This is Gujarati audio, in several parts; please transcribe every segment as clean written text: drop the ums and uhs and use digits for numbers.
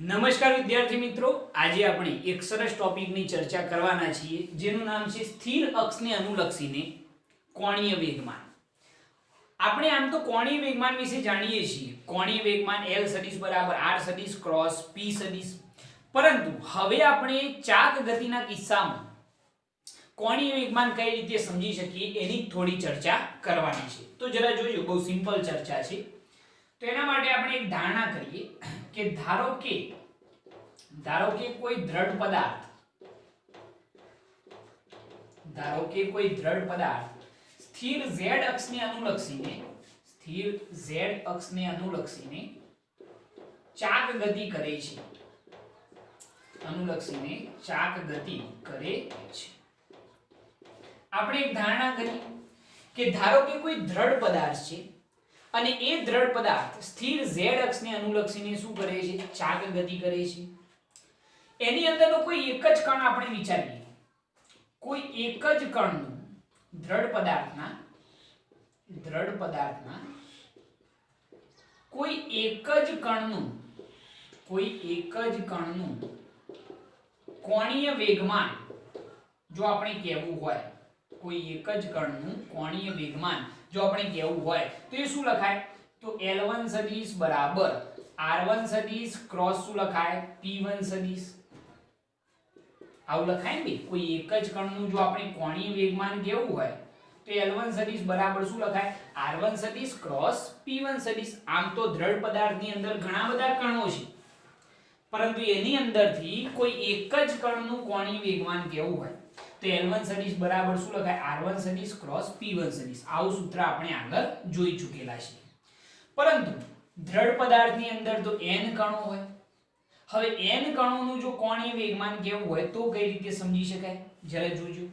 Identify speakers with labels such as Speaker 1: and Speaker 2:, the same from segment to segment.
Speaker 1: નમસ્કાર વિદ્યાર્થી મિત્રો, આજે આપણે એક સરસ ટોપિકની ચર્ચા કરવાના છીએ જેનું નામ છે સ્થિર અક્ષને અનુલક્ષીને કોણીય વેગમાન. આપણે આમ તો કોણીય વેગમાન વિશે જાણીએ છીએ. કોણીય વેગમાન L સદિશ બરાબર R સદિશ ક્રોસ P સદિશ. પરંતુ હવે આપણે ચાક ગતિના કિસ્સામાં કોણીય વેગમાન કઈ રીતે સમજી શકીએ એની થોડી ચર્ચા કરવાની છે. તો જરા જોજો, બહુ સિમ્પલ ચર્ચા છે. તો એના માટે આપણે એક ધારણા કરીએ કે ધારો કે કોઈ દ્રઢ પદાર્થ સ્થિર z અક્ષને અનુલક્ષીને ચાક ગતિ કરે છે. આપણે એક ધારણા કરી કે ધારો કે કોઈ દ્રઢ પદાર્થ છે અને એ દ્રઢ પદાર્થ સ્થિર z અક્ષને અનુલક્ષીને શું કરે છે? ચાક ગતિ કરે છે. એની અંદરનો કોઈ એક જ કણ આપણે વિચારીએ, કોઈ એક જ કણનું દ્રઢ પદાર્થના કોઈ એક જ કણનું કોણીય વેગમાન જો આપણે કહેવું હોય, કોઈ એક જ કણનું કોણીય વેગમાન જો આપણે કહેવું હોય તો એ શું લખાય? તો L1 સદિશ બરાબર R1 સદિશ ક્રોસ શું લખાય? P1 સદિશ. આવું લખાય ને ભાઈ. કોઈ એક જ કણનું જો આપણે કોણીય વેગમાન કહેવું હોય તો L1 સદિશ બરાબર શું લખાય? R1 સદિશ ક્રોસ P1 સદિશ. આમ તો દ્રઢ પદાર્થની અંદર ઘણા બધા કણો છે, પરંતુ એની અંદરથી કોઈ એક જ કણનું કોણીય વેગમાન કહેવું હોય તો L1 સદિશ બરાબર શું લખાય? R1 સદિશ ક્રોસ P1 સદિશ. આવું સૂત્ર આપણે આગળ જોઈ ચૂકેલા છે. પરંતુ દ્રઢ પદાર્થની અંદર તો n કણો હોય. હવે n કણોનું જો કોણીય વેગમાન કેવું હોય તો કઈ રીતે સમજી શકાય? જરા જોજો.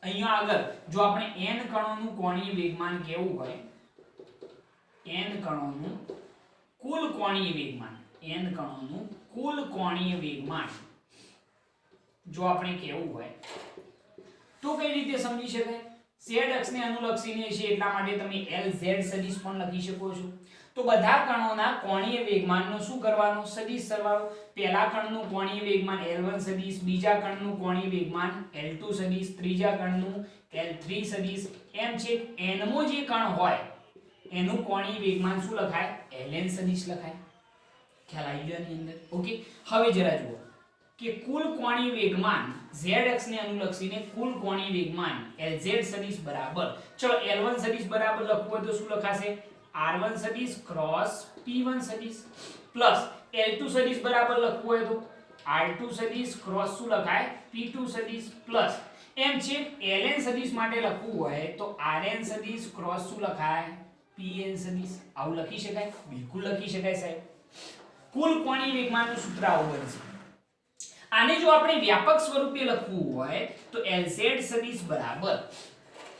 Speaker 1: અહીંયા આગળ જો આપણે n કણોનું કોણીય વેગમાન કેવું હોય, n કણોનું કુલ કોણીય વેગમાન જો આપણે કેવું હોય તો કઈ રીતે સમજી શકાય? z અક્ષને અનુલક્ષીને છે એટલા માટે તમે Lz સદિશ પણ લખી શકો છો. તો બધા કણોના કોણીય વેગમાનનો શું કરવાનો? સદિશ સરવાળો. પહેલા કણનું કોણીય વેગમાન L1 સદિશ, બીજા કણનું કોણીય વેગમાન L2 સદિશ, ત્રીજા કણનું L3 સદિશ. એમ છે nમો જે કણ હોય એનું કોણીય વેગમાન શું લખાય? Ln સદિશ લખાય. ખ્યાલ આવી ગયો આની અંદર? ઓકે. હવે જરા જુઓ કે કુલ કોણીય વેગમાન z અક્ષને અનુલક્ષીને કુલ કોણીય વેગમાન Lz સદિશ બરાબર, ચલો L1 સદિશ બરાબર લખવું હોય તો શું લખાશે? R1 સદિશ ક્રોસ P1 સદિશ પ્લસ L2 સદિશ બરાબર લખવું હોય તો R2 સદિશ ક્રોસ શું લખાય? P2 સદિશ પ્લસ એમ છે Ln સદિશ માટે લખવું હોય તો Rn સદિશ ક્રોસ શું લખાય? Pn સદિશ. આવું લખી શકાય? બિલકુલ લખી શકાય સાહેબ. કુલ કોણીય વેગમાનનું સૂત્ર આવું બનશે. આને જો આપણે વ્યાપક સ્વરૂપે લખવું હોય તો Lz સદિશ બરાબર,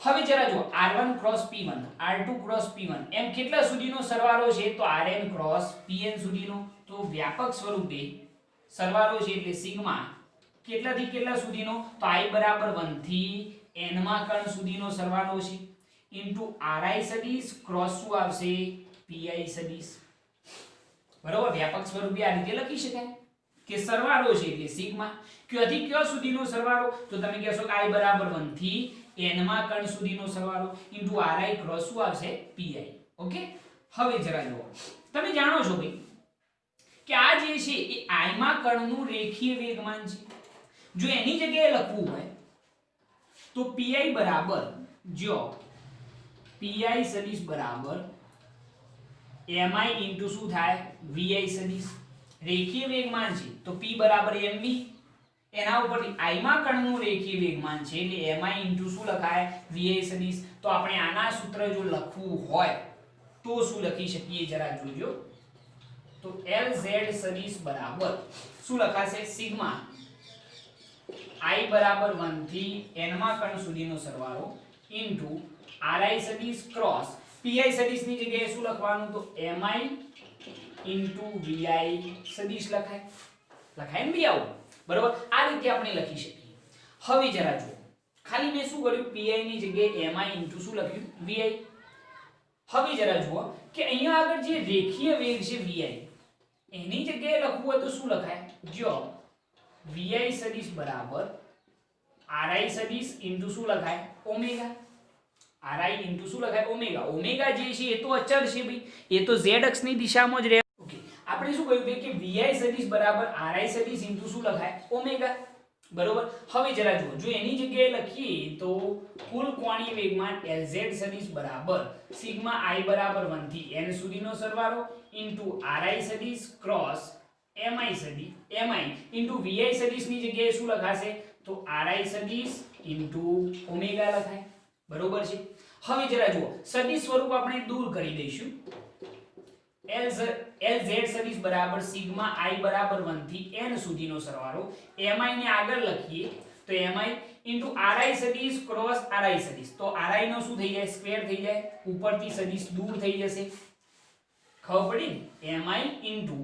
Speaker 1: હવે જરા જો R1 cross P1, R2 cross P1 એમ કેટલા સુધીનો સરવાળો છે? તો Rn ક્રોસ Pn સુધીનો. તો વ્યાપક સ્વરૂપે સરવાળો છે એટલે સિગ્મા કેટલાથી કેટલા સુધીનો? તો I બરાબર 1 થી n માં કણ સુધીનો સરવાળો છે ઇન્ટુ Ri સદિશ ક્રોસ શું આવશે? Pi સદિશ. બરોબર. વ્યાપક સ્વરૂપે આ રીતે લખી શકાય કે સરવાળો છે એટલે સિગ્મા ક્યાંથી ક્યાં સુધીનો સરવાળો? તો તમે કહેશો કે I બરાબર 1 થી n માં કણ સુધીનો સરવાળો ઇન્ટુ Ri ક્રોસ શું આવશે? Pi. ઓકે. હવે જરા જુઓ, તમે જાણો છો ભાઈ કે આ જે છે એ I માં કણનું રેખીય વેગમાન છે. જો એની જગ્યાએ લખવું હોય તો Pi બરાબર, જો Pi સદિશ બરાબર mi ઇન્ટુ શું થાય? Vi સદિશ. રેખીય વેગમાન છે તો P બરાબર mv. એના ઉપરથી I માં કણનું રેખીય વેગમાન છે એટલે mi ઇન્ટુ શું લખાય? Vi સદિશ. તો આપણે આના સૂત્ર જો લખવું હોય તો શું લખી શકીએ? જરા જોજો. તો Lz સદિશ બરાબર શું લખાશે? સિગ્મા I બરાબર 1 થી n માં કણ સુધીનો સરવાળો ઇન્ટુ Ri સદિશ ક્રોસ Pi સદિશની જગ્યાએ શું લખવાનું? તો mi ઇન્ટુ Vi સદિશ લખાય. લખાય ને બી આવું? બરોબર. આ રીતે આપણે લખી શકીએ. હવે જરા જુઓ, ખાલી મેં શું કર્યું? Pi ની જગ્યાએ mi ઇન્ટુ શું લખ્યું? Vi. હવે જરા જુઓ કે અહીંયા આગળ જે રેખીય વેગ છે vi એની જગ્યાએ લખવું હોય તો શું લખાય? જો vi સદિશ બરાબર ri સદિશ ઇન્ટુ શું લખાય? ઓમેગા. ri ઇન્ટુ શું લખાય? ઓમેગા. ઓમેગા જે છે એ તો અચળ છે ભાઈ, એ તો z અક્ષની દિશામાં જ રહે. ઓકે, આપણે શું કહ્યું કે vi સદિશ બરાબર ri સદિશ ઇન્ટુ શું લખાય? ઓમેગા. બરોબર. હવે જરા જુઓ, જો એની જગ્યાએ લખીએ તો કુલ કોણીય વેગમાન Lz સદિશ બરાબર સિગ્મા i બરાબર 1 થી n સુધીનો સરવાળો ઇન્ટુ ri સદિશ ક્રોસ mi સદિશ mi ઇન્ટુ vi સદિશની જગ્યાએ શું લખાશે? તો ri સદિશ ઇન્ટુ ઓમેગા લખાય. બરોબર છે. હવે જરા જુઓ, સદિશ સ્વરૂપ આપણે દૂર કરી દઈશું. Lz સદિશ બરાબર સિગ્મા i બરાબર 1 થી n સુધીનો સરવાળો, mi ને આગળ લખીએ તો mi ઇન્ટુ ri સદિશ ક્રોસ ri સદિશ, તો ri નો શું થઈ જાય? સ્ક્વેર થઈ જાય, ઉપરથી સદિશ દૂર થઈ જશે. ખબર પડી ને? mi ઇન્ટુ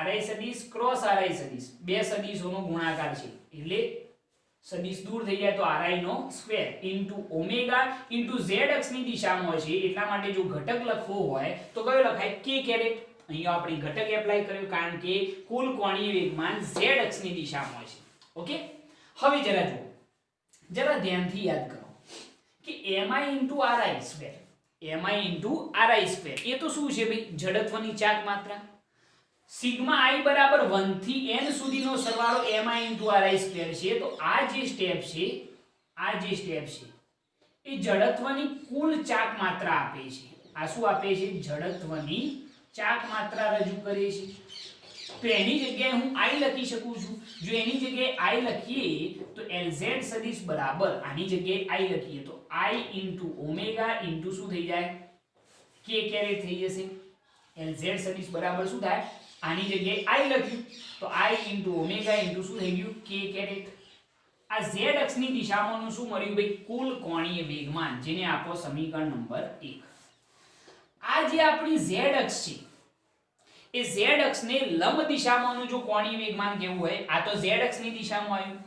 Speaker 1: ri સદિશ ક્રોસ ri સદિશ, બે સદિશોનો ગુણાકાર છે એટલે સદિશ દૂર થઈ જાય તો ri નો square into omega into z અક્ષની દિશામાં છે એટલા માટે જો ઘટક લખવો હોય તો કયો લખાય? k caret. અહીંયા આપણે ઘટક એપ્લાય કર્યો કારણ કે કુલ કોણીય વેગમાન z અક્ષની દિશામાં છે. ઓકે, હવે જરા જુઓ, જરા ધ્યાનથી યાદ કરો કે mi into ri square, mi into ri square એ તો શું છે ભાઈ? જડત્વની ચાક માત્રા. સિગ્મા i બરાબર 1 થી n સુધીનો સરવાળો mi ઇન્ટુ ri સ્ક્વેર છે, તો આ જે સ્ટેપ છે, આ જે સ્ટેપ છે એ જડત્વની કુલ ચાક માત્રા આપે છે. આ શું આપે છે? જડત્વની ચાક માત્રા રજૂ કરે છે. તો એની જગ્યાએ હું i લખી શકું છું. જો એની જગ્યાએ i લખીએ તો Lz સદિશ બરાબર આની જગ્યાએ i લખીએ તો i ઇન્ટુ ઓમેગા ઇન્ટુ શું થઈ જાય? k કેરેટ થઈ જશે. Lz સદિશ બરાબર શું થાય? આની જગ્યાએ i લખ્યું તો i ઇન્ટુ ઓમેગા ઇન્ટુ શું થઈ ગયું? k caret. આ z અક્ષની દિશામાંનું શું મળ્યું ભાઈ? કુલ કોણીય વેગમાન, જેને આપો સમીકરણ નંબર 1. આ જે આપણી z અક્ષ છે એ z અક્ષને લંબ દિશામાંનું જો કોણીય વેગમાન કહેવું હોય, આ તો z અક્ષની દિશામાં આવ્યું,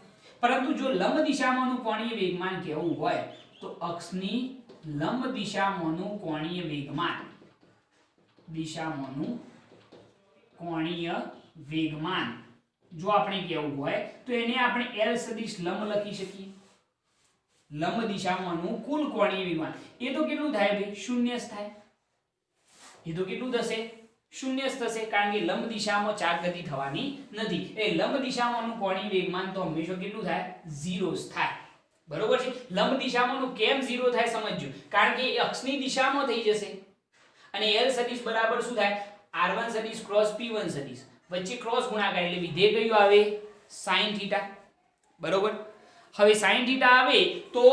Speaker 1: પરંતુ જો લંબ દિશામાંનું કોણીય વેગમાન કહેવું હોય તો અક્ષની લંબ દિશામાંનું કોણીય વેગમાન, દિશામાંનું કોણીય વેગમાન જો આપણે કહેવું હોય તો એને આપણે L સદિશ લંબ લખી શકીએ. લંબ દિશામાંનું કુલ કોણીય વેગમાન એ તો કેટલું થાય ભાઈ? શૂન્ય જ થાય. એ તો કેટલું થશે? શૂન્ય જ થશે, કારણ કે લંબ દિશામાં ચાક ગતિ થવાની નથી. એ લંબ દિશામાંનું કોણીય વેગમાન તો હંમેશા કેટલું થાય? 0 જ થાય. બરોબર છે. લંબ દિશામાંનું કેમ 0 થાય સમજજો, કારણ કે એ અક્ષની દિશામાં થઈ જશે અને L સદિશ બરાબર શું થાય? r1 સદિશ ક્રોસ p1 સદિશ, વચ્ચે ક્રોસ ગુણાકાર એટલે વિધેય કયું આવે? sin θ. બરોબર. હવે sin θ આવે તો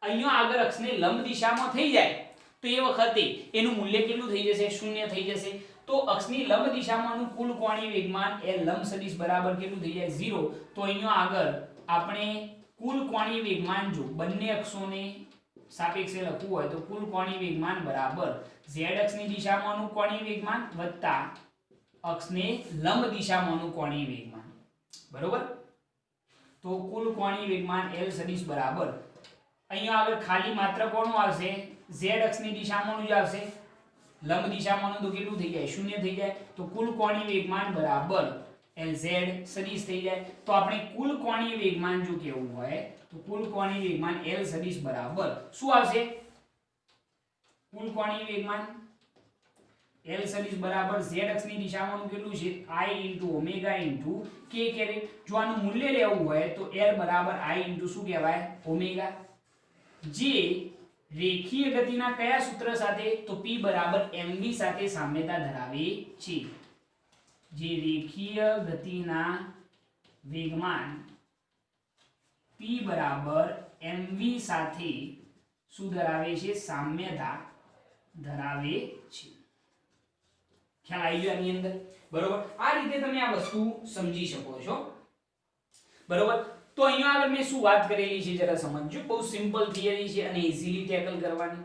Speaker 1: અહીંયા આગળ અક્ષને લંબ દિશામાં થઈ જાય તો એ વખતે એનું મૂલ્ય કેટલું થઈ જશે? શૂન્ય થઈ જશે. તો અક્ષની લંબ દિશામાંનું કુલ કોણીય વેગમાન એ લંબ સદિશ બરાબર કેટલું થઈ જાય? 0. તો અહીંયા આગળ આપણે કુલ કોણીય વેગમાન જો બંને અક્ષોને સાપેક્ષે લખવું હોય તો કુલ કોણીય વેગમાન બરાબર z અક્ષની દિશામાંનું કોણીય વેગમાન વત્તા અક્ષને લંબ દિશામાંનું કોણીય વેગમાન. બરોબર. તો કુલ કોણીય વેગમાન L સદિશ બરાબર અહીંયા આગળ ખાલી માત્ર કોનું આવશે? z અક્ષની દિશામાંનું જ આવશે. લંબ દિશામાંનું તો કેટલું થઈ જાય? શૂન્ય થઈ જાય. તો કુલ કોણીય વેગમાન બરાબર Lz સદિશ થઈ જાય. તો આપણે કુલ કોણીય વેગમાન જો કેવું હોય તો કુલ કોણીય વેગમાન L સદિશ બરાબર શું આવશે? કુલ કોણીય વેગમાન L સદિશ બરાબર z અક્ષની દિશામાંનું કેટલું છે? i into omega into k caret. જો આનું મૂલ્ય લેવું હોય તો L બરાબર i ઇન્ટુ શું કહેવાય? ઓમેગા. જે રેખીય ગતિના કયા સૂત્ર સાથે? તો p બરાબર mv સાથે સામ્યતા ધરાવે છે. જે રેખીય ગતિના વેગમાન p બરાબર mv સાથે શું ધરાવે છે? સામ્યતા ધરાવે છે. ખ્યાલ આવી ગયો આની અંદર? બરોબર. આ રીતે તમે આ વસ્તુ સમજી શકો છો. બરોબર. તો અહીંયા આગળ મેં શું વાત કરેલી છે જરા સમજજો. બહુ સિમ્પલ થિયરી છે અને ઈઝીલી ટેકલ કરવાની.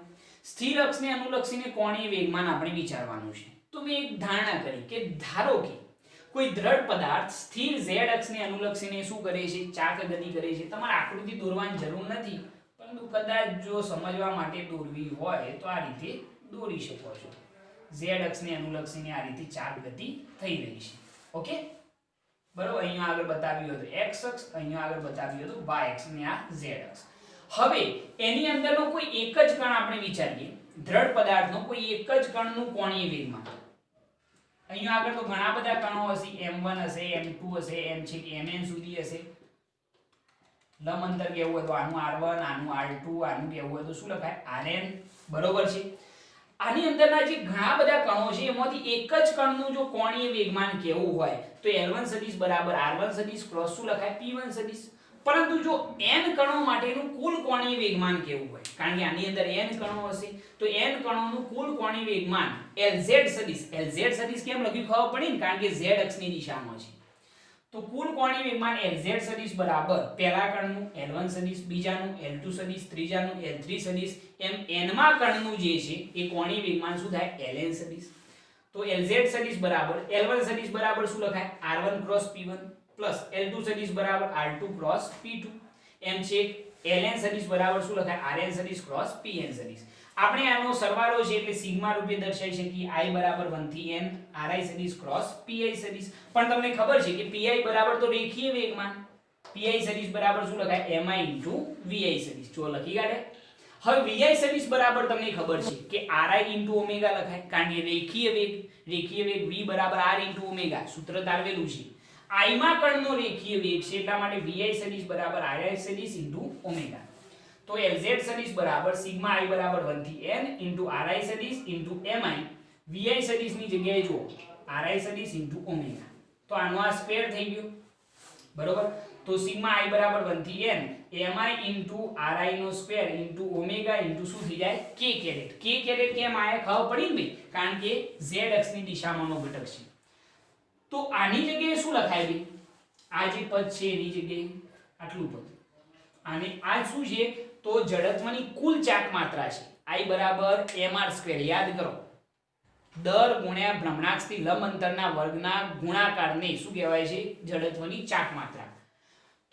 Speaker 1: સ્થિર અક્ષને અનુલક્ષીને કોણીય વેગમાન આપણે વિચારવાનું છે. તો મેં એક ધારણા કરી કે ધારો કે કોઈ દ્રઢ પદાર્થ સ્થિર z અક્ષને અનુલક્ષીને શું કરે છે? ચાક ગતિ કરે છે. તમારે આકૃતિ દોરવાની જરૂર નથી, પરંતુ કદાચ જો સમજવા માટે દોરવી હોય તો આ રીતે દોરી શકો છો. z અક્ષને અનુલક્ષીને આ રીતે ચાર્જ ગતિ થઈ રહી છે. ઓકે, બરોબર. અહીંયા આગળ બતાવ્યું હતું x અક્ષ, અહીંયા આગળ બતાવ્યું હતું y અક્ષ અને આ z અક્ષ. હવે એની અંદરનો કોઈ એક જ કણ આપણે વિચારીએ, દ્રઢ પદાર્થનો કોઈ એક જ કણનું કોણીય વેગમાન. અહીંયા આગળ તો ઘણા બધા કણો હશે, m1 હશે, m2 હશે, m છે કે mn સુધી હશે. લંબ અંતર કેવું હોય તો આનું r1, આનું r2, આનું કેવું હોય તો શું લખાય rn. બરોબર છે. આની અંદરના જે ઘણા બધા કણો છે એમાંથી એક જ કણનું જો કોણીય વેગમાન કેવું હોય તો L1 સદિશ બરાબર r1 સદિશ ક્રોસ શું લખાય p1 સદિશ. પરંતુ જો n કણો માટેનું કુલ કોણીય વેગમાન કેવું હોય, કારણ કે આની અંદર n કણો હશે તો n કણોનું કુલ કોણીય વેગમાન Lz સદિશ. Lz સદિશ કેમ લખ્યું ખબર પડી ને, કારણ કે z અક્ષની દિશામાં છે. તો કુલ કોણીય વેગમાન Lz સદિશ બરાબર પહેલા કણનું L1 સદિશ, બીજાનું L2 સદિશ, ત્રીજાનું L3 સદિશ, એમ n માં કણનું જે છે એ કોણીય વેગમાન શું થાય Ln સદિશ. તો Lz સદિશ બરાબર L1 સદિશ બરાબર શું લખાય r1 cross p1 plus L2 સદિશ બરાબર r2 ક્રોસ p2, એમ છે Ln સદિશ બરાબર શું લખાય rn સદિશ ક્રોસ pn સદિશ. આપણે આનો સરવાળો છે એટલે સિગ્મા રૂપે દર્શાવી શકીએ I બરાબર 1 થી n ri સદિશ ક્રોસ pi સદિશ. પણ તમને ખબર છે કે pi બરાબર તો રેખીય વેગમાન, pi સદિશ બરાબર શું લખાય mi vi સદિશ. જો લખી કાઢે. હવે vi સદિશ બરાબર તમને ખબર છે કે ri ઓમેગા લખાય, કારણ કે રેખીય વેગ v બરાબર r ઓમેગા સૂત્ર તારવેલું છે. I માં કણનો રેખીય વેગ છે એટલા માટે vi સદિશ બરાબર ri સદિશ ઓમેગા. તો Lz સદિશ બરાબર સિગ્મા I બરાબર 1 થી n ri સદિશ mi vi સદિશ ની જગ્યાએ જો ri સદિશ ઓમેગા. તો આનો આ સ્ક્વેર થઈ ગયો. બરોબર. તો સિગ્મા I બરાબર 1 થી n mi ri નો સ્ક્વેર ઓમેગા શું થઈ જાય k કેરેટ. k કેરેટ કેમ આયા ખબર પડી ને ભાઈ, કારણ કે z અક્ષની દિશામાંનો ઘટક છે. તો આની જગ્યાએ શું લખાય ભાઈ, આ જે પદ છે એની જગ્યાએ આટલું પદ, અને આ શું છે તો જડત્વની કુલ ચાક માત્રા છે I બરાબર mr સ્ક્વેર. યાદ કરો, દર ગુણ્યા ભ્રમણાક્ષથી લંબ અંતરના વર્ગના ગુણાકારને શું કહેવાય છે જડત્વની ચાક માત્રા.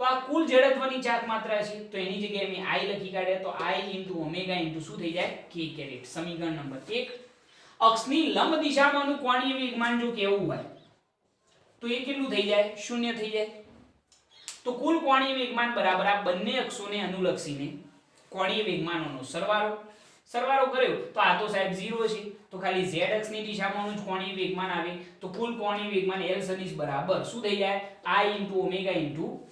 Speaker 1: તો આ કુલ જડત્વની ચાક માત્રા છે તો એની જગ્યાએ મેં I લખી કાઢ્યા તો I ઓમેગા શું થઈ જાય k કેરેટ. સમીકરણ નંબર 1. અક્ષની લંબ દિશામાંનું કોણીય વેગમાન જો કેવું હોય તો એ કેટલું થઈ જાય, શૂન્ય થઈ જાય. તો કુલ કોણીય વેગમાન બરાબર આ બંને અક્ષોને અનુલક્ષીને કોણીય વેગમાનોનો સરવાળો કર્યો તો આ તો સાહેબ 0 છે, તો ખાલી z અક્ષની દિશામાંનું જ કોણીય વેગમાન આવે. તો કુલ કોણીય વેગમાન L સદિશ બરાબર શું થઈ જાય I ઓમેગા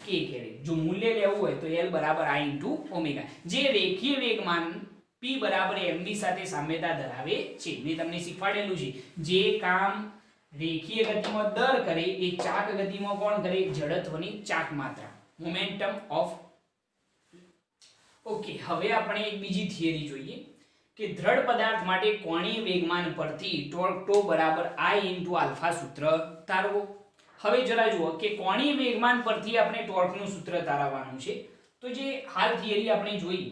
Speaker 1: k કેરેટ. જો મૂલ્ય લેવું હોય તો L બરાબર I ઓમેગા, જે રેખીય વેગમાન p બરાબર mv સાથે સામ્યતા ધરાવે છે. મેં તમને શીખવાડેલું છે જે કામ રેખીય ગતિમાં દર કરે એ ચાક ગતિમાં કોણ કરે, જડત્વની ચાક માત્રા, મોમેન્ટમ ઓફ. ઓકે, હવે આપણે એક બીજી થિયરી જોઈએ કે દ્રઢ પદાર્થ માટે કોણીય વેગમાન પરથી ટોર્ક ટો બરાબર I આલ્ફા સૂત્ર તારવો. હવે જરા જુઓ કે કોણીય વેગમાન પરથી આપણે ટોર્કનું સૂત્ર તારવવાનું છે. તો જે હાલ થિયરી આપણે જોઈ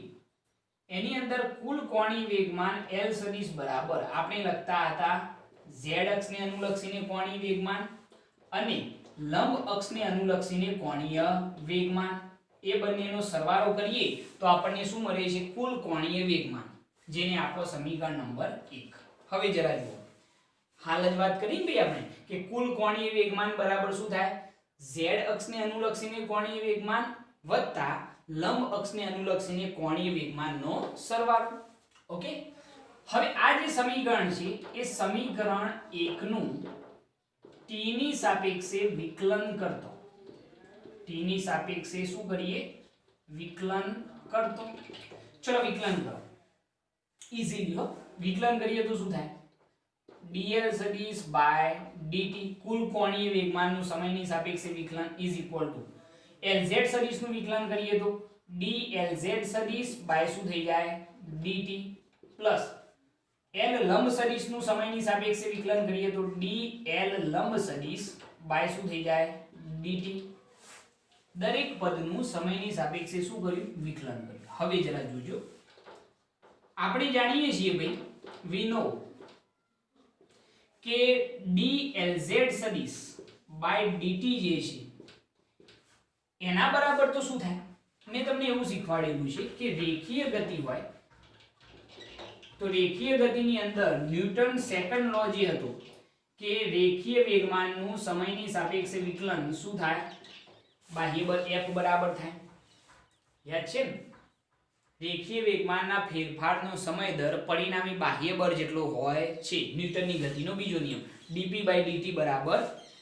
Speaker 1: એની અંદર કુલ કોણીય વેગમાન L સદિશ બરાબર આપણે લખતા હતા z અક્ષને અનુલક્ષીને કોણીય વેગમાન અને લંબ અક્ષને અનુલક્ષીને કોણીય વેગમાન. એ બંનેનો સરવાળો કરીએ તો આપણને શું મળે છે કુલ કોણીય વેગમાન, જેને આપો સમીકરણ નંબર 1. હવે જરા જુઓ, હાલ જ વાત કરી ભાઈ આપણે કે કુલ કોણીય વેગમાન બરાબર શું થાય z અક્ષને અનુલક્ષીને કોણીય વેગમાન વત્તા લંબ અક્ષને અનુલક્ષીને કોણીય વેગમાનનો સરવાળો. ઓકે, હવે આ જે સમીકરણ છે એ સમીકરણ 1 નું t ની સાપેક્ષે વિકલન કરતો, t ની સાપેક્ષે શું કરીએ વિકલન કરતો. ચલો વિકલન કરો, ઈઝીલી હો. વિકલન કરીએ તો શું થાય dl સદિશ બાય dt. કુલ કોણીય વેગમાનનું સમયની સાપેક્ષે વિકલન ઇઝ ઇક્વલ ટુ Lz સદિશનું વિકલન કરીએ તો dLz સદિશ બાય શું થઈ જાય dt પ્લસ L લંબ સદિશનું સમયની સાપેક્ષે વિકલન કરીએ તો dL લંબ સદિશ બાય શું થઈ જાય dt. દરેક પદનું સમયની સાપેક્ષે શું કર્યું વિકલન કર્યું. હવે જરા જોજો, આપણે જાણીએ છીએ ભાઈ we know કે dLz સદિશ બાય dt જે છે એના બરાબર તો શું થાય, મેં તમને એવું શીખવાડેલું છે કે રેખીય ગતિ હોય તો રેખીય ગતિની અંદર ન્યૂટન સેકન્ડ લો જે હતો કે રેખીય વેગમાનનું સમયની સાપેક્ષે વિકલન શું થાય? બાહ્ય બળ F બરાબર થાય. યાદ છે ને? રેખીય વેગમાનના ફેરફારનો સમય દર પરિણામી બાહ્ય બળ જેટલો હોય છે. ન્યૂટનની ગતિનો બીજો નિયમ dp/dt બરાબર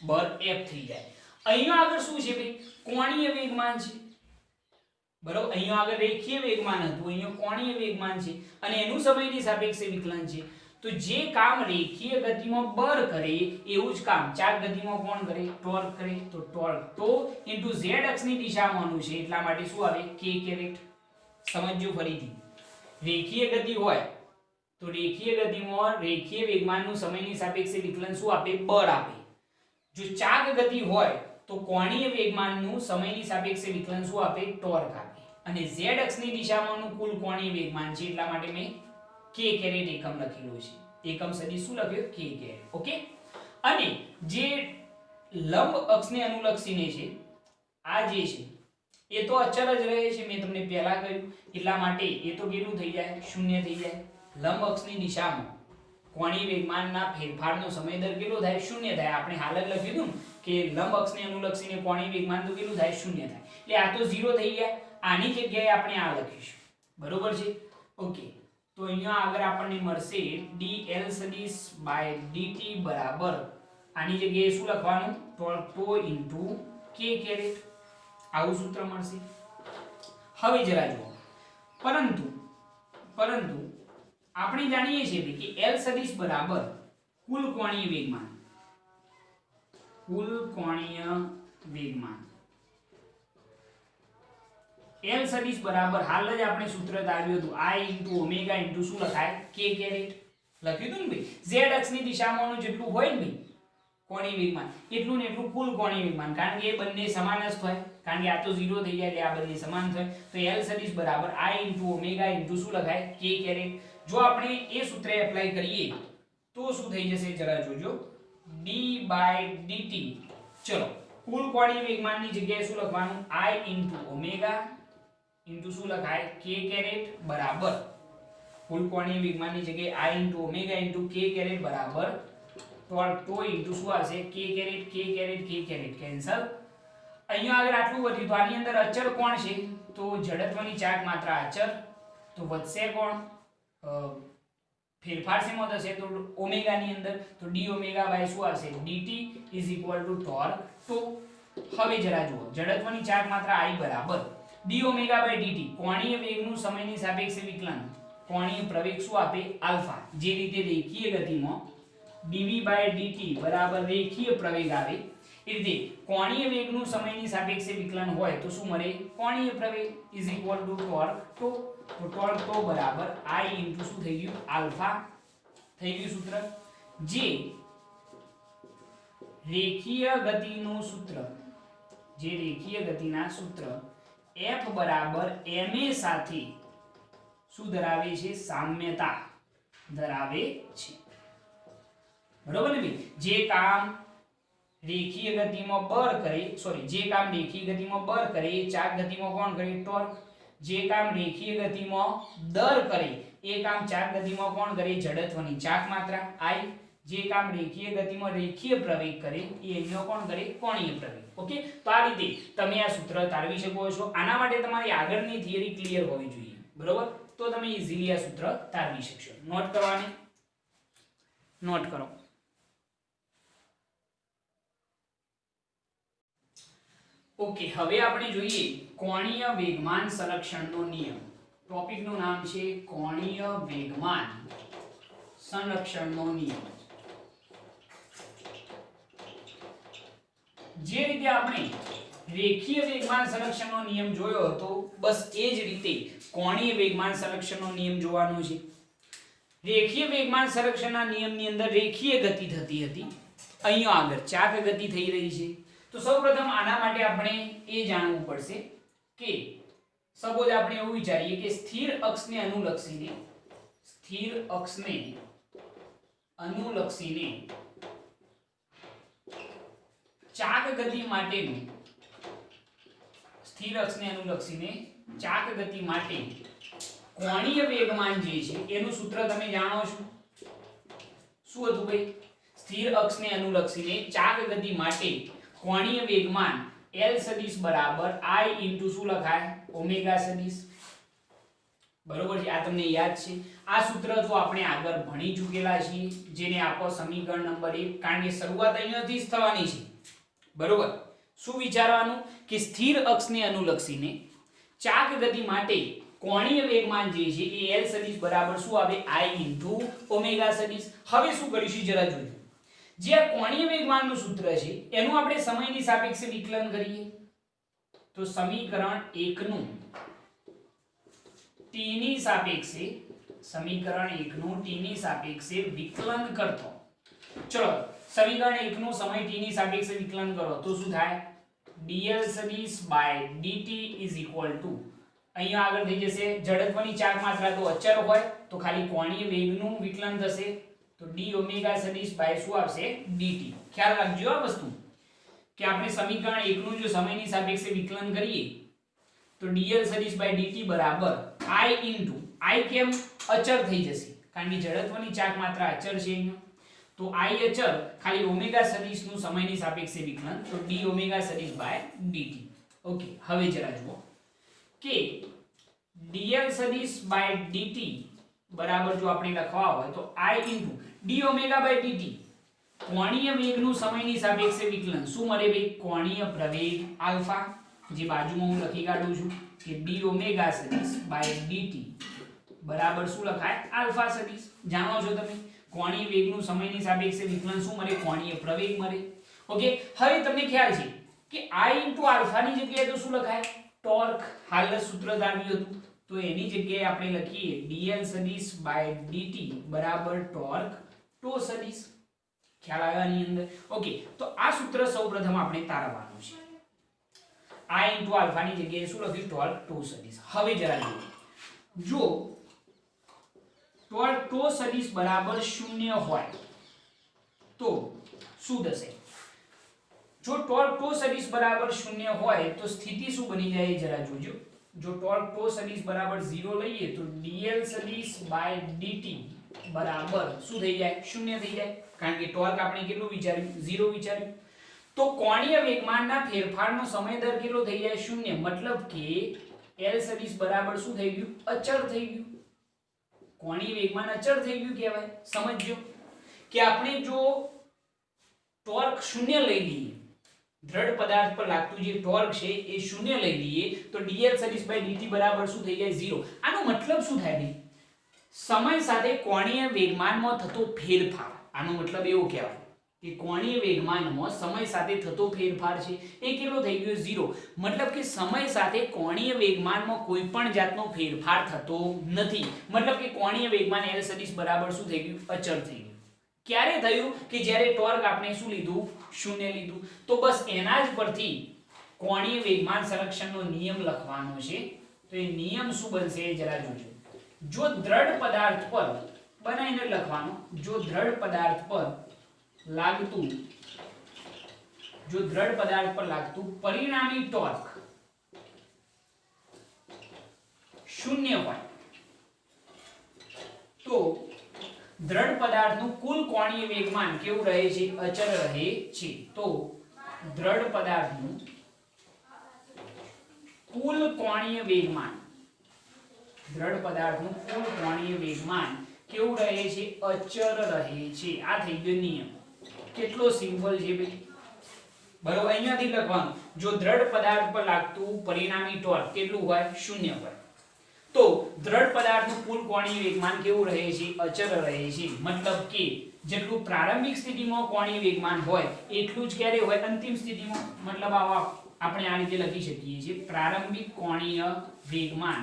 Speaker 1: બળ F થઈ જાય. અહીંયા આગળ શું છે ભાઈ? કોણીય વેગમાન છે. બરોબર, અહીંયા આગળ રેખીય વેગમાન હતું, અહીંયા કોણીય વેગમાન છે અને એનું સમયની સાપેક્ષે વિકલન છે. તો જે કામ રેખીય ગતિમાં બળ કરે એવું જ કામ ચાક ગતિમાં કોણ કરે? ટોર્ક કરે. તો ટોર્ક તો ઇન્ટુ z અક્ષની દિશામાંનું છે એટલા માટે શું આવે? k caret. સમજજો ફરીથી, રેખીય ગતિ હોય તો રેખીય ગતિમાં રેખીય વેગમાનનું સમયની સાપેક્ષે વિકલન શું આપે? બળ આપે. જો ચાક ગતિ હોય તો કોણીય વેગમાનનું સમયની સાપેક્ષે વિકલન શું આપે? ટોર્ક આપે. અને z અક્ષની દિશામાંનું કુલ કોણીય વેગમાન છે એટલા માટે મેં k કેરેટ એકમ લખેલું છે. એકમ સદિશ શું લખ્યો? k caret. ઓકે. અને જે લંબ અક્ષને અનુલક્ષીને છે આ જે છે એ તો અચળ જ રહે છે, મેં તમને પહેલા કહ્યું. એટલા માટે એ તો કેટલું થઈ જાય? શૂન્ય થઈ જાય. લંબ અક્ષની દિશામાં કોણીય વેગમાનના ફેરફારનો સમય દર કેટલો થાય? શૂન્ય થાય. આપણે હાલ જ લખ્યું હતું કે લંબ અક્ષને અનુલક્ષીને કોણીય વેગમાન તો કેટલું થાય? શૂન્ય થાય. એટલે આ તો 0 થઈ ગયા. આની જગ્યાએ આપણે આ લખીશું. બરોબર છે? ઓકે. તો અહીંયા આગળ આપણને મળશે dl સદિશ /dt બરાબર આની જગ્યાએ શું લખવાનું? Torque into k caret. આવું સૂત્ર મળશે. હવે જરા જુઓ, પરંતુ આપણે જાણીએ છીએ કે L સદિશ બરાબર કુલ કોણીય વેગમાન. L સદિશ બરાબર હાલ જ આપણે સૂત્ર તાર્યું હતું I * ઓમેગા * શું લખાય? k caret. લખ્યું હતું ને ભાઈ, z અક્ષની દિશામાંનું જેટલું હોય ને ભાઈ કોણીય વેગમાન એટલું ને એટલું કુલ કોણીય વેગમાન, કારણ કે એ બંને સમાન જ થાય. કારણ કે આ તો 0 થઈ જાય એટલે આ બંને સમાન થાય. તો L સદિશ બરાબર I * ઓમેગા * શું લખાય? k caret. જો આપણે એ સૂત્ર એપ્લાય કરીએ તો શું થઈ જશે? જરા જોજો. d/dt. ચલો, કુલ કોણીય વેગમાનની જગ્યાએ શું લખવાનું? I * ઓમેગા * શું લખાય? k કેરેટ બરાબર કુલ કોણીય વેગમાનની જગ્યાએ I * ઓમેગા * k કેરેટ બરાબર ટોર્ક શું આવશે? k caret cancel. અહીંયા આગળ આટલું વધ્યું. તો આની અંદર અચળ કોણ છે? તો જડત્વની ચાક માત્રા અચળ. તો વધશે કોણ? ફેરફાર શેમાં થશે? તો ઓમેગા ની અંદર. તો d ઓમેગા બાય શું આવશે? dt torque. તો હવે જરા જુઓ, જડત્વની ચાક માત્રા I બરાબર d ઓમેગા બાય dt કોણીય વેગનું સમયની સાપેક્ષે વિકલન કોણીય પ્રવેગ શું આપે? આલ્ફા. જે રીતે રેખીય ગતિમાં dv/dt બરાબર રેખીય પ્રવેગ આવે એ રીતે કોણીય વેગનું સમયની સાપેક્ષે વિકલન હોય તો શું મળે? કોણીય પ્રવેગ ટોર્ક. તો ટોર્ક તો બરાબર I * શું થઈ ગયું? આલ્ફા થઈ ગયું સૂત્ર. જે રેખીય ગતિનું સૂત્ર, જે રેખીય ગતિના સૂત્ર F બરાબર ma સાથે શું ધરાવે છે? સામ્યતા ધરાવે છે. બરોબર ને ભાઈ? જે કામ રેખીય ગતિમાં બળ કરે, જે કામ રેખીય ગતિમાં બળ કરે એ ચાક ગતિમાં કોણ કરે? ટોર્ક. જે કામ રેખીય ગતિમાં દર કરે એ કામ ચાક ગતિમાં કોણ કરે? જડત્વની ચાક માત્રા I. જે કામ રેખીય ગતિમાં રેખીય પ્રવેગ કરે એ અહીંયા કોણ કરે? કોણીય પ્રવેગ. ઓકે. તો આ રીતે તમે આ સૂત્ર તારવી શકો છો. આના માટે તમારી આગળની થિયરી ક્લિયર હોવી જોઈએ. બરોબર? તો તમે ઈઝીલી આ સૂત્ર તારવી શકશો. નોટ કરવાની, નોટ કરો. ઓકે, હવે આપણે જોઈએ કોણીય વેગમાન સંરક્ષણનો નિયમ. ટોપિકનું નામ છે કોણીય વેગમાન સંરક્ષણનો નિયમ. જે રીતે આપણે રેખીય વેગમાન સંરક્ષણનો નિયમ જોયો હતો બસ એ જ રીતે કોણીય વેગમાન સંરક્ષણનો નિયમ જોવાનો છે. રેખીય વેગમાન સંરક્ષણના નિયમની અંદર રેખીય ગતિ થતી હતી, અહીંયા આગળ ચાક ગતિ થઈ રહી છે. તો સૌપ્રથમ આના માટે આપણે એ જાણવું પડશે કે સપોઝ આપણે એવું વિચારીએ કે સ્થિર અક્ષને અનુલક્ષીને ચાક ગતિ માટેનું સ્થિર અક્ષને અનુલક્ષીને ચાક ગતિ માટે કોણીય વેગમાન જે છે એનું સૂત્ર તમે જાણો છો શું હતું ભાઈ? સ્થિર અક્ષને અનુલક્ષીને ચાક ગતિ માટે કોણીય વેગમાન L સદિશ બરાબર I ઇન્ટુ શું લખાય? ઓમેગા સદિશ. બરોબર છે? આ તમને યાદ છે? આ સૂત્ર તો આપણે આગળ ભણી ચૂકેલા છીએ, જેને આપો સમીકરણ નંબર 1, કારણ કે શરૂઆત અહીંયાથી જ થવાની છે. બરોબર? શું વિચારવાનું કે સ્થિર અક્ષને અનુલક્ષીને ચાક ગતિ માટે કોણીય વેગમાન જે છે એ L સદિશ બરાબર શું આવે? I ઇન્ટુ ઓમેગા સદિશ. હવે શું કરીશું જરા જોજો. જે આ કોણીય વેગમાનનું સૂત્ર છે એનું આપણે સમયની સાપેક્ષે વિકલન કરીએ તો સમીકરણ 1 નું t ની સાપેક્ષે વિકલન કરતો, ચલો સમીકરણ 1 નું સમય t ની સાપેક્ષે વિકલન કરો તો શું થાય? dl સદિશ by dt is equal to, અહીંયા આગળ થઈ જશે જડત્વની ચાક માત્રા તો અચળ હોય તો ખાલી કોણીય વેગનું વિકલન થશે તો d ઓમેગા સદિશ બાય શું આવશે? dt. ખ્યાલ રાખજો આ વસ્તુ કે આપણે સમીકરણ 1 નું જો સમયની સાપેક્ષે વિકલન કરીએ તો dl સદિશ બાય dt બરાબર I ઇન્ટુ I કેમ? અચળ થઈ જશે કારણ કે જડત્વની ચાક માત્રા અચળ છે અહીંયા, તો I અચળ ખાલી ઓમેગા સદિશનું સમયની સાપેક્ષે વિકલન તો d ઓમેગા સદિશ બાય dt. ઓકે, હવે જરા જુઓ કે dl સદિશ બાય dt બરાબર જો આપણે લખવા હોય તો I into d omega by dt કોણીય વેગનું સમયની સાપેક્ષે વિકલન શું મળે ભાઈ? કોણીય પ્રવેગ આલ્ફા, જે બાજુમાં હું લખી કાઢું છું કે d ઓમેગા સદિશ બાય dt બરાબર શું લખાય? આલ્ફા સદિશ. જાણો છો તમે કોણીય વેગનું સમયની સાપેક્ષે વિકલન શું મળે? કોણીય પ્રવેગ મળે. ઓકે, હવે તમને ખ્યાલ છે કે I ઇન્ટુ આલ્ફાની જગ્યાએ તો શું લખાય? ટોર્ક. હાલ સૂત્ર ધાર્યું હતું તો એની જગ્યાએ આપણે લખીએ dl સદિશ બાય dt બરાબર ટોર્ક ટો સદિશ. ખ્યાલ આવ્યો આની અંદર? ઓકે, તો આ સૂત્ર સૌપ્રથમ આપણે તારવવાનું છે. I ઇન્ટુ આલ્ફાની જગ્યાએ શું લખ્યું? ટોર્ક ટો સદિશ. હવે જરા જુઓ, જો ટોર્ક ટો સદિશ બરાબર 0 હોય તો શું થશે? જો ટોર્ક ટો સદિશ બરાબર 0 હોય તો સ્થિતિ શું બની જાય જરા જોજો. જો ટોર્ક ટો સદિશ બરાબર 0 લઈએ તો dl સદિશ બાય dt બરાબર શું થઈ જાય? 0 થઈ જાય, કારણ કે ટોર્ક આપણે કેટલું વિચાર્યું? 0 વિચાર્યું. તો કોણીય વેગમાનના ફેરફારનો સમય દર કેટલો થઈ જાય? 0. મતલબ કે L સદિશ બરાબર શું થઈ ગયું? અચળ થઈ ગયું. કોણીય વેગમાન અચળ થઈ ગયું કહેવાય. સમજજો કે આપણે જો ટોર્ક 0 લઈ લઈએ, દ્રઢ પદાર્થ પર લાગતું જે ટોર્ક છે એ 0 લઈ લઈએ તો dl સદિશ બાય dt બરાબર શું થઈ જાય? 0. આનો મતલબ શું થાય ભાઈ? સમય સાથે કોણીય વેગમાનમાં થતો ફેરફાર. આનો મતલબ એવો કહેવાય કે કોણીય વેગમાનમાં સમય સાથે થતો ફેરફાર છે એ કેટલો થઈ ગયો? 0. મતલબ કે સમય સાથે કોણીય વેગમાનમાં કોઈ પણ જાતનો ફેરફાર થતો નથી. મતલબ કે કોણીય વેગમાન L સદિશ બરાબર શું થઈ ગયું? અચળ થઈ ગયું. ક્યારે થયું? કે જ્યારે ટોર્ક આપણે શું લીધું? 0 લીધું. તો બસ એના જ પરથી કોણીય વેગમાન સંરક્ષણનો નિયમ લખવાનો છે. તો એ નિયમ શું બનશે જરા જોજો. જો દ્રઢ પદાર્થ પર બનાવીને લખવાનો, જો દ્રઢ પદાર્થ પર લાગતું પરિણામી ટોર્ક 0 હોય તો દ્રઢ પદાર્થનું કુલ કોણીય વેગમાન કેવું રહે છે? અચળ રહે છે. તો દ્રઢ પદાર્થનું કુલ કોણીય વેગમાન કેવું રહે છે? અચળ રહે છે. આ થઈ ગયો નિયમ. કેટલો સિમ્પલ છે ભાઈ. બરોબર, અહીંયાથી લખવાનું જો દ્રઢ પદાર્થ પર લાગતું પરિણામી ટોર્ક કેટલું હોય? 0 હોય તો દ્રઢ પદાર્થનું કુલ કોણીય વેગમાન કેવું રહે છે? અચળ રહે છે. મતલબ કે જેટલું પ્રારંભિક સ્થિતિમાં કોણીય વેગમાન હોય એટલું જ ક્યારે હોય? અંતિમ સ્થિતિમાં. મતલબ આપણે આ રીતે લખી શકીએ છીએ પ્રારંભિક કોણીય વેગમાન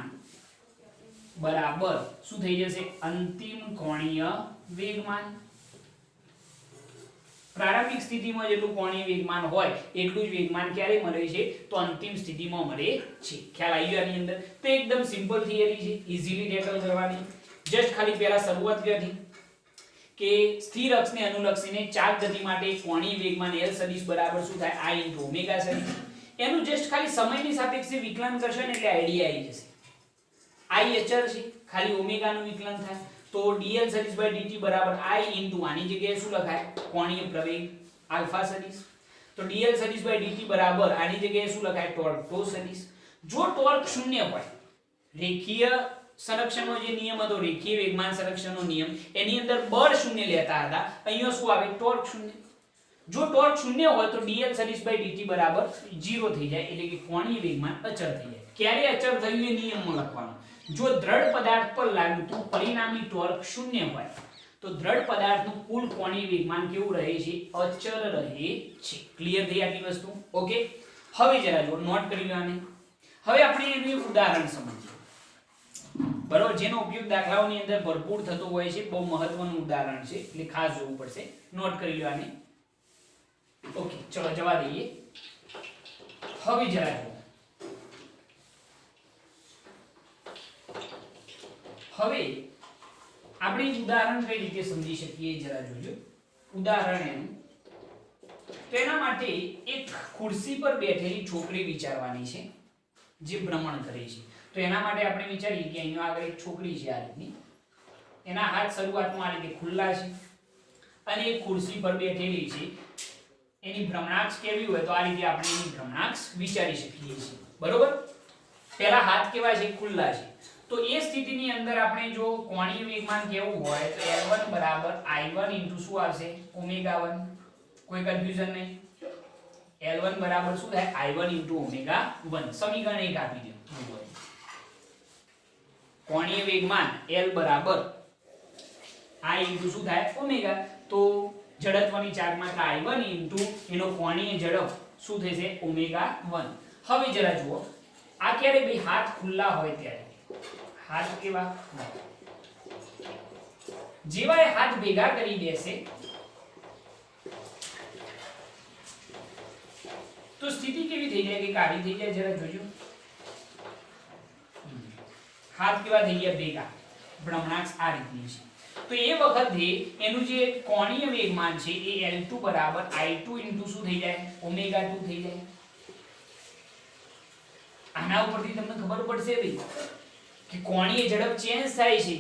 Speaker 1: બરાબર શું થઈ જશે? અંતિમ કોણીય વેગમાન. પ્રારંભિક સ્થિતિમાં જેટલું કોણીય વેગમાન હોય એટલું જ વેગમાન ક્યારે મળે છે? તો અંતિમ સ્થિતિમાં મળે છે. ખ્યાલ આવી ગયો આની અંદર? તો એકદમ સિમ્પલ થિયરી છે, ઈઝીલી ટેકલ કરવાની. જસ્ટ ખાલી પહેલા શરૂઆત કરી કે સ્થિર અક્ષને અનુલક્ષીને ચાક ગતિ માટે કોણીય વેગમાન L સદિશ બરાબર શું થાય? I ઇન્ટુ ઓમેગા સદિશ. એનું જસ્ટ ખાલી સમયની સાપેક્ષે વિકલન કરશો ને એટલે આઈડિયા આવી જશે. I અચળ છે, ખાલી ઓમેગા નું વિકલન થાય તો dl સદિશ by dt બરાબર I into આની જગ્યાએ શું લખાય કોણીય પ્રવેગ આલ્ફા સદિશ, તો dl સદિશ by dt બરાબર આની જગ્યાએ શું લખાય ટોર્ક ટો સદિશ। જો ટોર્ક શૂન્ય હોય, રેખીય સંરક્ષણનો જે નિયમ હતો રેખીય વેગમાન સંરક્ષણનો નિયમ એની અંદર બળ શૂન્ય લેતા હતા, અહીંયા શું આવે ટોર્ક શૂન્ય। જો ટોર્ક શૂન્ય હોય તો dl સદિશ by dt બરાબર 0 થઈ જાય, એટલે કે કોણીય વેગમાન અચળ થઈ જાય। ક્યારે અચળ થયું એ નિયમમાં લખવાનું, જો દ્રઢ પદાર્થ પર લાગતું પરિણામી ટોર્ક શૂન્ય હોય તો દ્રઢ પદાર્થનું કુલ કોણીય વેગમાન કેવું રહે છે અચળ રહે છે। ક્લિયર થઈ આટલી વસ્તુ? ઓકે, હવે જરા જો નોટ કરી લો આને। હવે આપણે એનું એક ઉદાહરણ સમજીએ, બરોબર, જેનો ઉપયોગ દાખલાઓની અંદર ભરપૂર થતો હોય છે, બહુ મહત્વનું ઉદાહરણ છે એટલે ખાસ જોવું પડશે, નોટ કરી લો આને। ઓકે, ચલો જવા દઈએ। હવે જરા જો હવે આપણે ઉદાહરણ કઈ રીતે સમજી શકીએ જરા જોજો। ઉદાહરણ એનું તો એના માટે એક ખુરશી પર બેઠેલી છોકરી વિચારવાની છે જે ભ્રમણ કરે છે। તો એના માટે આપણે વિચારીએ કે અહીંયા આગળ એક છોકરી છે આ રીતની, એના હાથ શરૂઆતમાં આ રીતે ખુલ્લા છે અને એક ખુરશી પર બેઠેલી છે, એની ભ્રમણાક્ષ કેવી હોય તો આ રીતે આપણે એની ભ્રમણાક્ષ વિચારી શકીએ છીએ, બરોબર। પહેલા હાથ કેવા છે ખુલ્લા છે, તો એ સ્થિતિની અંદર આપણે જો કોણીય વેગમાન કેવું હોય તો L1 બરાબર I1 ઇન્ટુ શું આવશે ઓમેગા 1, કોઈ કન્ફ્યુઝન નહીં, L1 બરાબર શું થાય I1 ઇન્ટુ ઓમેગા 1। સમીકરણ 1 આપી દો, કોણીય વેગમાન L બરાબર I ઇન્ટુ શું થાય ઓમેગા, તો જડત્વની ચાર્જમાત્રા I1 ઇન્ટુ એનો કોણીય ઝડપ શું થશે ઓમેગા 1। હવે જરા જુઓ આ ક્યારે ભાઈ હાથ ખુલ્લા હોય ત્યારે, હાથ કેવા જેવા એ હાથ ભેગા કરી દેશે તો સ્થિતિ કેવી થઈ જાય કે કાળી થઈ જાય, જરા જોજો। હાથ કેવા થઈ ગયા ભેગા, ભ્રમણાક્ષ આ રીતની છે, તો એ વખતે એનું જે કોણીય વેગમાન છે એ L2 બરાબર I2 ઇન્ટુ શું થઈ જાય ઓમેગા 2 થઈ જાય। આના ઉપરથી તમને ખબર પડશે ભાઈ કે કોણીય ઝડપ ચેન્જ થાય છે।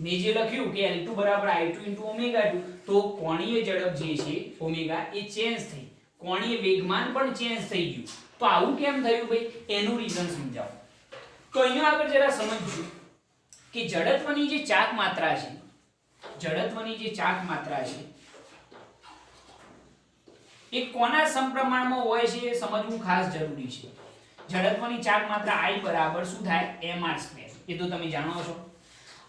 Speaker 1: મેં જે લખ્યું કે L2 બરાબર I2 ઇન્ટુ ઓમેગા 2, તો કોણીય ઝડપ જે છે ઓમેગા એ ચેન્જ થઈ, કોણીય વેગમાન પણ ચેન્જ થઈ ગયું। તો આવું કેમ થયું ભાઈ એનું રીઝન સમજાવો। તો અહીંયા આગળ જરા સમજજો કે જડત્વની જે ચાક માત્રા છે, જડત્વની જે ચાક માત્રા છે એ કોના સમપ્રમાણમાં હોય છે એ સમજવું ખાસ જરૂરી છે। જડત્વની ચાક માત્રા I બરાબર શું થાય mr², એ તો તમે જાણો છો।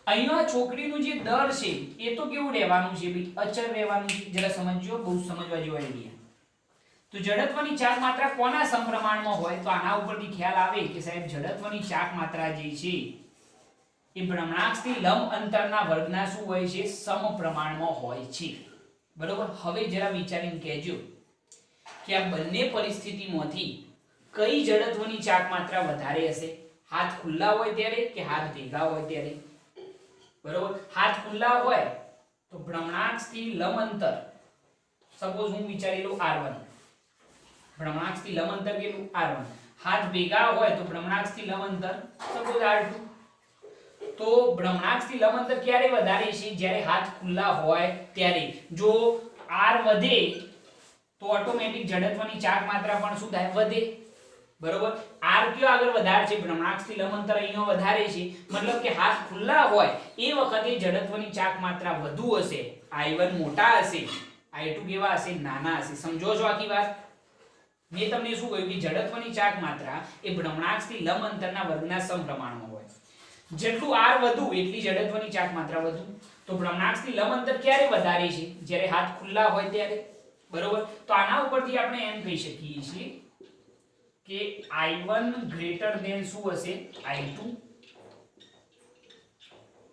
Speaker 1: અહીંયા છોકરીનું જે દર છે એ તો કેવું રહેવાનું છે ભાઈ અચળ રહેવાનું છે, જરા સમજજો, બહુ સમજવા જેવો આઈડિયા। તો જડત્વની ચાક માત્રા કોના સમપ્રમાણમાં હોય તો આના ઉપરથી ખ્યાલ આવે કે સાહેબ જડત્વની ચાક માત્રા જે છે એ ભ્રમણાક્ષથી લંબ અંતરના વર્ગના શું હોય છે સમપ્રમાણમાં હોય છે, બરોબર। હવે જરા વિચારીને કહેજો કે આ બંને પરિસ્થિતિમાંથી કઈ જડત્વની ચાક માત્રા વધારે હશે, હાથ ખુલ્લા હોય ત્યારે કે હાથ ભેગા હોય ત્યારે, બરોબર। હાથ ખુલ્લા હોય તો ભ્રમણાક્ષથી લંબ અંતર સપોઝ હું વિચારી લઉં R1, ભ્રમણાક્ષથી લંબ અંતર કેટલું R1, હાથ ભેગા હોય તો ભ્રમણાક્ષથી લંબ અંતર સપોઝ R2। તો ભ્રમણાક્ષથી લંબ અંતર ક્યારે વધારે છે જ્યારે હાથ ખુલ્લા હોય ત્યારે। જો R વધે તો ઓટોમેટિક જડત્વની ચાક માત્રા પણ શું થાય વધે, બરોબર। R કયો આગળ વધારે છે ભ્રમણાક્ષથી લંબ અંતર અહીંયા વધારે છે, મતલબ કે હાથ ખુલ્લા હોય એ વખતે જડત્વની ચાક માત્રા વધુ હશે, I1 મોટા હશે, I2 કેવા હશે નાના હશે। સમજો છો આખી વાત? મેં તમને શું કહ્યું કે જડત્વની ચાક માત્રા એ ભ્રમણાક્ષથી લંબ અંતરના વર્ગના સમપ્રમાણમાં હોય, જેટલું R વધુ એટલી જડત્વની ચાક માત્રા વધુ। તો ભ્રમણાક્ષથી લંબ અંતર ક્યારે વધારે છે જ્યારે હાથ ખુલ્લા હોય ત્યારે, બરોબર। તો આના ઉપરથી આપણે એમ કહી શકીએ છીએ કે I1 ગ્રેટર ધેન શું હશે I2,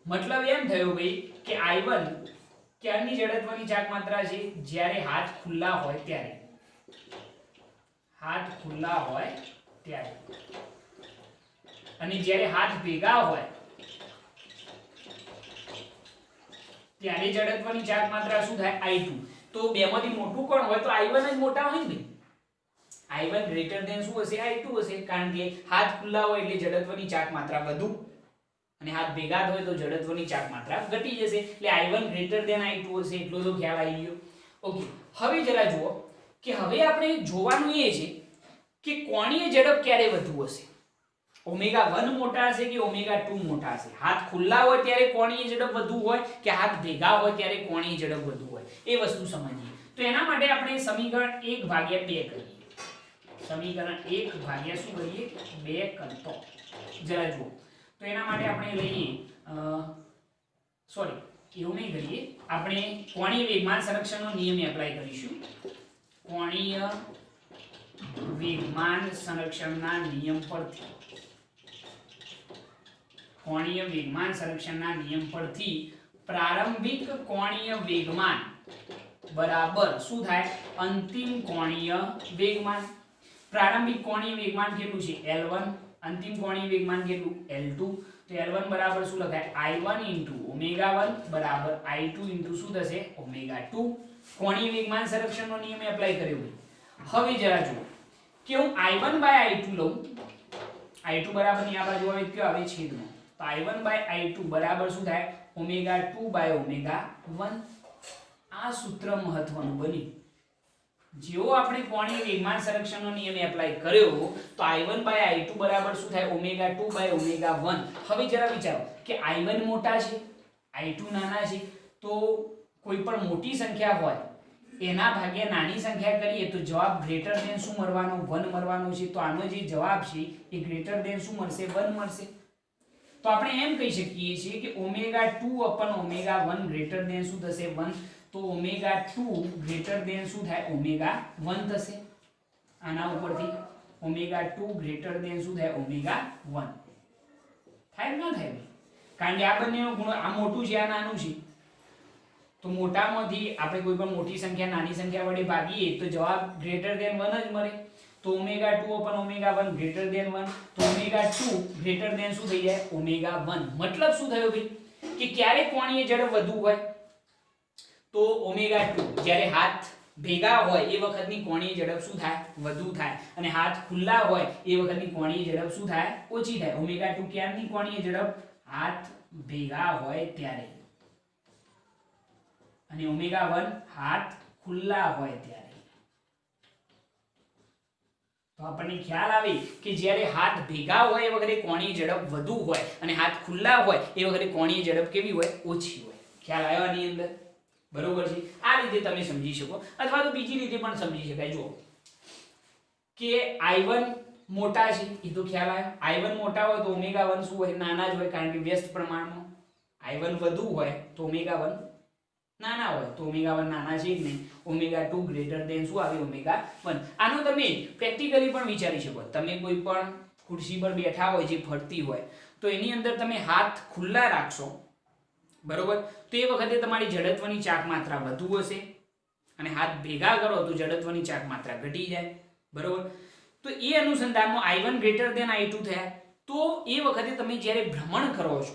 Speaker 1: મતલબ એમ થયો ભાઈ કે I1 ક્યારની જડત્વની ચાક માત્રા છે જ્યારે હાથ ખુલ્લા હોય ત્યારે, હાથ ખુલ્લા હોય ત્યારે, અને જ્યારે હાથ ભેગા હોય ત્યારે જડત્વની ચાક માત્રા શું થાય I2। તો બેમાંથી મોટું કોણ હોય તો I1 જ મોટા હોય ને, I1 ગ્રેટર ધેન શું હશે I2 હશે, કારણ કે હાથ ખુલ્લા હોય એટલે જડત્વની ચાક માત્રા વધુ, અને હાથ ભેગા હોય તો જડત્વની ચાક માત્રા ઘટી જશે. એટલે I1 ગ્રેટર ધેન I2 હશે એટલો તો ખ્યાલ આવી ગયો. ઓકે, હવે જરા જુઓ કે હવે આપણે જોવાનું એ છે કે કોણીય ઝડપ ક્યારે વધુ હશે. ઓમેગા 1 મોટા હશે કે ઓમેગા 2 મોટા હશે. હાથ ખુલ્લા હોય ત્યારે કોણીય ઝડપ વધુ હોય કે હાથ ભેગા હોય ત્યારે કોણીય ઝડપ વધુ હોય, એ વસ્તુ સમજીએ. તો એના માટે આપણે સમીકરણ 1/2 કરીએ. સમીકરણ 1/2 શું કરીએ? 2 કરતો. જરા જુઓ તો એના માટે આપણે લઈએ સોરી એવું નહીં કરીએ, આપણે કોણીય વેગમાન સંરક્ષણનો નિયમ એપ્લાય કરીશું. કોણીય વેગમાન સંરક્ષણના નિયમ પરથી, કોણીય વેગમાન સંરક્ષણના નિયમ પરથી પ્રારંભિક કોણીય વેગમાન બરાબર શું થાય? અંતિમ કોણીય વેગમાન. પ્રારંભિક કોણીય વેગમાન કેટલું છે? L1. અંતિમ કોણીય વેગમાન કેટલું? L2. તો L1 બરાબર શું લખાય? I1 * ω1 બરાબર I2 * શું થશે? ω2. કોણીય વેગમાન સંરક્ષણનો નિયમ એપ્લાય કર્યો. હવે જરા જુઓ કે હું I1/I2 લઉં. I2 બરાબર ની આ બાજુ આવે કયો આવે? છેદમાં. તો I1/I2 બરાબર શું થાય? ω2/ω1. આ સૂત્ર મહત્વનું બન્યું. જેવો આપણે કોણીય વેગમાન સંરક્ષણનો નિયમ એપ્લાય કર્યો તો I1/I2 બરાબર શું થાય? ω2/ω1. હવે જરા વિચારો કે I1 મોટા છે, I2 નાના છે, તો કોઈ પણ મોટી સંખ્યા હોય એના ભાગ્યા નાની સંખ્યા કરીએ તો જવાબ ગ્રેટર ધેન શું મળવાનો? 1 મળવાનો છે. તો આનો જે જવાબ છે એ ગ્રેટર ધેન શું મળશે? 1 મળશે. તો આપણે એમ કહી શકીએ છીએ કે ω2/ω1 ગ્રેટર ધેન શું થશે? 1. તો ω2 ગ્રેટર ધેન શું થાય? ω1 થશે. આના ઉપરથી ω2 ગ્રેટર ધેન શું થાય? ω1 થાય ના થાય? કારણ કે આ બંનેનો ગુણો, આ મોટું છે આ નાનું છે, તો મોટામાંથી આપણે કોઈ પણ મોટી સંખ્યા નાની સંખ્યા વડે ભાગીએ તો જવાબ ગ્રેટર ધેન 1 જ મળે. તો ω2/ω1 ગ્રેટર ધેન 1. તો ω2 ગ્રેટર ધેન શું થઈ જાય? ω1. મતલબ શું થયો ભાઈ? કે ક્યારે કોણીય ઝડપ વધુ હોય? તો ω2 જ્યારે હાથ ભેગા હોય એ વખતની કોણીય ઝડપ શું થાય? વધુ થાય. અને હાથ ખુલ્લા હોય એ વખતની કોણીય ઝડપ શું થાય? ઓછી થાય. ω2 ક્યારની કોણીય ઝડપ? હાથ ભેગા હોય ત્યારે. અને ω1 હાથ ખુલ્લા હોય ત્યારે. તો આપણને ખ્યાલ આવે કે જ્યારે હાથ ભેગા હોય એ વખતે કોણીય ઝડપ વધુ હોય અને હાથ ખુલ્લા હોય એ વખતે કોણીય ઝડપ કેવી હોય? ઓછી હોય. ખ્યાલ આવ્યો આની અંદર? બરોબર છે. આ રીતે તમે સમજી શકો, અથવા તો બીજી રીતે પણ સમજી શકાય. જુઓ કે I1 મોટા છે, એ તો ખ્યાલ આવ્યો. I1 મોટા હોય તો ω1 શું હોય? નાના જ હોય, કારણ કે વ્યસ્ત પ્રમાણમાં. I1 વધુ હોય તો ω1 નાના હોય. તો ω1 નાના છે જ નહીં. ω2 ગ્રેટર ધેન શું આવે? ω1. આનો તમે પ્રેક્ટિકલી પણ વિચારી શકો. તમે કોઈ પણ ખુરશી પર બેઠા હોય જે ફરતી હોય તો એની અંદર તમે હાથ ખુલ્લા રાખશો, બરોબર, તો એ વખતે તમારી જડત્વની ચાક માત્રા વધુ હશે અને હાથ ભેગા કરો તો જડત્વની ચાક માત્રા ઘટી જાય. બરોબર. તો એ અનુસંધાનમાં I1 ગ્રેટર ધેન I2 થયા. તો એ વખતે તમે જ્યારે ભ્રમણ કરો છો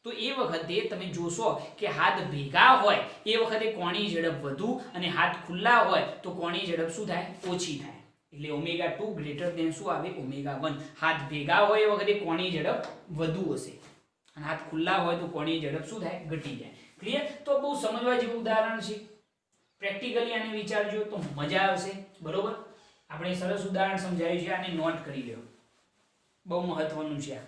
Speaker 1: તો એ વખતે તમે જોશો કે હાથ ભેગા હોય એ વખતે કોણીય ઝડપ વધુ અને હાથ ખુલ્લા હોય તો કોણીય ઝડપ શું થાય? ઓછી થાય. એટલે ω2 ગ્રેટર ધેન શું આવે? ω1. હાથ ભેગા હોય એ વખતે કોણીય ઝડપ વધુ હશે અને હાથ ખુલ્લા હોય તો કોણીય ઝડપ શું થાય? ઘટી જાય. ક્લિયર? તો બહુ સમજવા જેવું ઉદાહરણ છે. પ્રેક્ટિકલી આને વિચારજો તો મજા આવશે. બરોબર. આપણે સરસ ઉદાહરણ સમજાવ્યું છે, આને નોટ કરી લો, બહુ મહત્વનું છે આ.